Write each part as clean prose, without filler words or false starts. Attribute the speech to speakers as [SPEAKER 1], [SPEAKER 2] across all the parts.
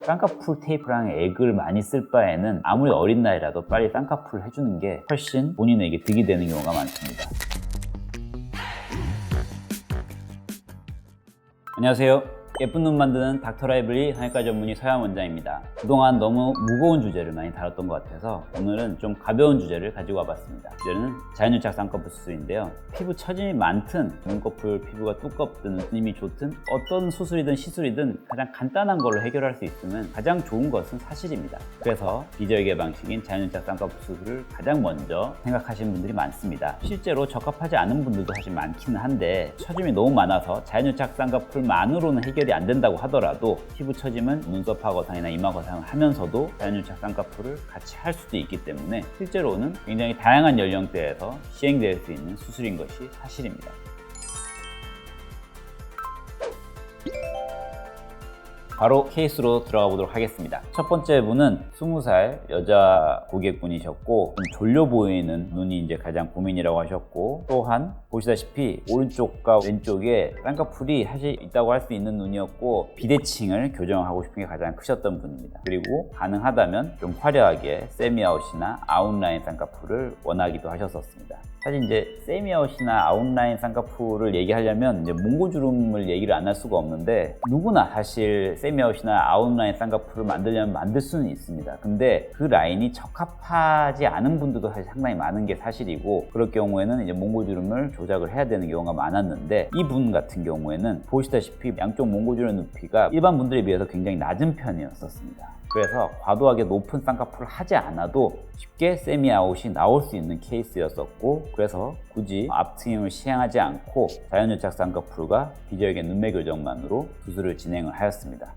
[SPEAKER 1] 쌍꺼풀 테이프랑 액을 많이 쓸 바에는 아무리 어린 나이라도 빨리 쌍꺼풀을 해주는 게 훨씬 본인에게 득이 되는 경우가 많습니다. 안녕하세요. 예쁜 눈 만드는 닥터라이블리 성형외과 전문의 서양 원장입니다. 그동안 너무 무거운 주제를 많이 다뤘던 것 같아서 오늘은 좀 가벼운 주제를 가지고 와봤습니다. 주제는 자연유착 쌍꺼풀 수술인데요. 피부 처짐이 많든 눈꺼풀 피부가 두껍든 눈림이 좋든 어떤 수술이든 시술이든 가장 간단한 걸로 해결할 수 있으면 가장 좋은 것은 사실입니다. 그래서 비절개 방식인 자연유착 쌍꺼풀 수술을 가장 먼저 생각하시는 분들이 많습니다. 실제로 적합하지 않은 분들도 사실 많기는 한데 처짐이 너무 많아서 자연유착 쌍꺼풀만으로는 해결이 안 된다고 하더라도 피부 처짐은 눈썹 거상이나 이마 거상을 하면서도 자연유착 쌍꺼풀을 같이 할 수도 있기 때문에 실제로는 굉장히 다양한 연령대에서 시행될 수 있는 수술인 것이 사실입니다. 바로 케이스로 들어가 보도록 하겠습니다. 첫 번째 분은 20살 여자 고객분이셨고 좀 졸려 보이는 눈이 이제 가장 고민이라고 하셨고, 또한 보시다시피 오른쪽과 왼쪽에 쌍꺼풀이 사실 있다고 할 수 있는 눈이었고 비대칭을 교정하고 싶은 게 가장 크셨던 분입니다. 그리고 가능하다면 좀 화려하게 세미아웃이나 아웃라인 쌍꺼풀을 원하기도 하셨었습니다. 사실 이제 세미아웃이나 아웃라인 쌍꺼풀을 얘기하려면 이제 몽고주름을 얘기를 안 할 수가 없는데, 누구나 사실 세미아웃이나 아웃라인 쌍꺼풀을 만들려면 만들 수는 있습니다. 근데 그 라인이 적합하지 않은 분들도 사실 상당히 많은 게 사실이고, 그럴 경우에는 이제 몽고주름을 조작을 해야 되는 경우가 많았는데, 이분 같은 경우에는 보시다시피 양쪽 몽고주름 높이가 일반 분들에 비해서 굉장히 낮은 편이었었습니다. 그래서 과도하게 높은 쌍꺼풀을 하지 않아도 쉽게 세미아웃이 나올 수 있는 케이스였었고, 그래서 굳이 앞트임을 시행하지 않고 자연유착 쌍꺼풀과 비절개 눈매 교정만으로 수술을 진행을 하였습니다.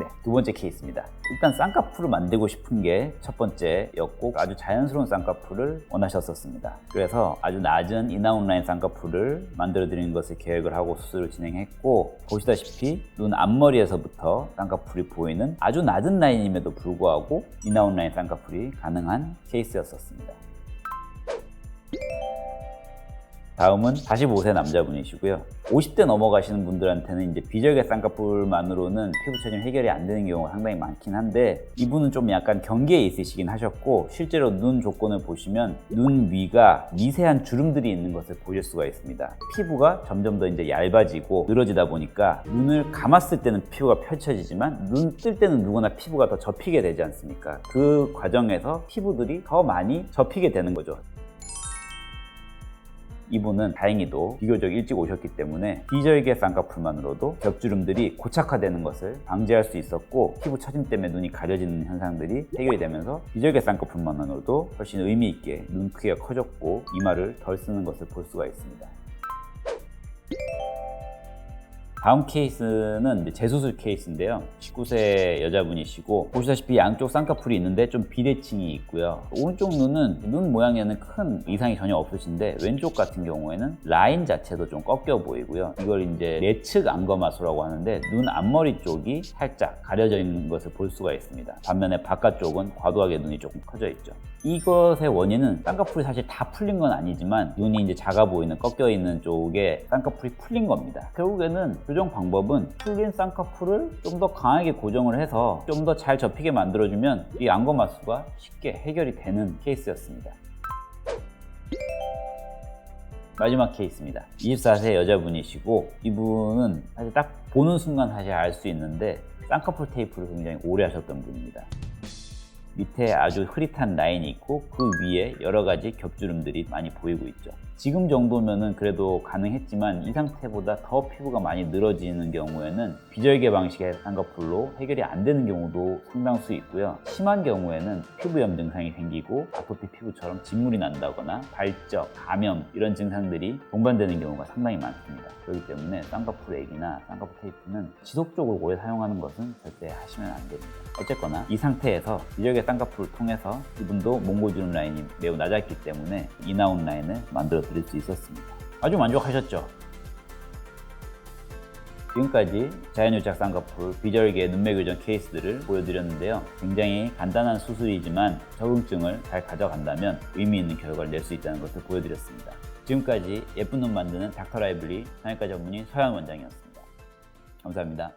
[SPEAKER 1] 네, 두 번째 케이스입니다. 일단 쌍꺼풀을 만들고 싶은 게 첫 번째였고, 아주 자연스러운 쌍꺼풀을 원하셨었습니다. 그래서 아주 낮은 인아웃라인 쌍꺼풀을 만들어 드리는 것을 계획을 하고 수술을 진행했고, 보시다시피 눈 앞머리에서부터 쌍꺼풀이 보이는 아주 낮은 라인임에도 불구하고 인아웃라인 쌍꺼풀이 가능한 케이스였었습니다. 다음은 45세 남자분이시고요. 50대 넘어가시는 분들한테는 이제 비절개 쌍꺼풀만으로는 피부 처짐 해결이 안 되는 경우가 상당히 많긴 한데, 이분은 좀 약간 경계에 있으시긴 하셨고, 실제로 눈 조건을 보시면 눈 위가 미세한 주름들이 있는 것을 보실 수가 있습니다. 피부가 점점 더 이제 얇아지고 늘어지다 보니까 눈을 감았을 때는 피부가 펼쳐지지만 눈 뜰 때는 누구나 피부가 더 접히게 되지 않습니까? 그 과정에서 피부들이 더 많이 접히게 되는 거죠. 이분은 다행히도 비교적 일찍 오셨기 때문에 비절개 쌍꺼풀만으로도 겹주름들이 고착화되는 것을 방지할 수 있었고, 피부 처짐 때문에 눈이 가려지는 현상들이 해결이 되면서 비절개 쌍꺼풀만으로도 훨씬 의미 있게 눈 크기가 커졌고 이마를 덜 쓰는 것을 볼 수가 있습니다. 다음 케이스는 이제 재수술 케이스인데요. 19세 여자분이시고, 보시다시피 양쪽 쌍꺼풀이 있는데 좀 비대칭이 있고요. 오른쪽 눈은 눈 모양에는 큰 이상이 전혀 없으신데, 왼쪽 같은 경우에는 라인 자체도 좀 꺾여 보이고요. 이걸 이제 내측 안검하수라고 하는데, 눈 앞머리 쪽이 살짝 가려져 있는 것을 볼 수가 있습니다. 반면에 바깥쪽은 과도하게 눈이 조금 커져 있죠. 이것의 원인은 쌍꺼풀이 사실 다 풀린 건 아니지만 눈이 이제 작아 보이는 꺾여 있는 쪽에 쌍꺼풀이 풀린 겁니다. 결국에는 교정 방법은 풀린 쌍꺼풀을 좀 더 강하게 고정을 해서 좀 더 잘 접히게 만들어주면 이 안검하수가 쉽게 해결이 되는 케이스였습니다. 마지막 케이스입니다. 24세 여자분이시고, 이분은 사실 딱 보는 순간 사실 알 수 있는데 쌍꺼풀 테이프를 굉장히 오래 하셨던 분입니다. 밑에 아주 흐릿한 라인이 있고 그 위에 여러 가지 겹주름들이 많이 보이고 있죠. 지금 정도면은 그래도 가능했지만 이 상태보다 더 피부가 많이 늘어지는 경우에는 비절개 방식의 쌍꺼풀로 해결이 안 되는 경우도 상당수 있고요. 심한 경우에는 피부염 증상이 생기고 아토피 피부처럼 진물이 난다거나 발적, 감염 이런 증상들이 동반되는 경우가 상당히 많습니다. 그렇기 때문에 쌍꺼풀 액이나 쌍꺼풀 테이프는 지속적으로 오래 사용하는 것은 절대 하시면 안 됩니다. 어쨌거나 이 상태에서 비절개 쌍꺼풀을 통해서 이분도 몽고주름 라인이 매우 낮았기 때문에 인아웃 라인을 만들어 드릴 수 있었습니다. 아주 만족하셨죠? 지금까지 자연유착 쌍꺼풀, 비절개 눈매 교정 케이스들을 보여드렸는데요. 굉장히 간단한 수술이지만 적응증을 잘 가져간다면 의미 있는 결과를 낼 수 있다는 것을 보여드렸습니다. 지금까지 예쁜 눈 만드는 닥터라이블리 성형외과 전문의 서현 원장이었습니다. 감사합니다.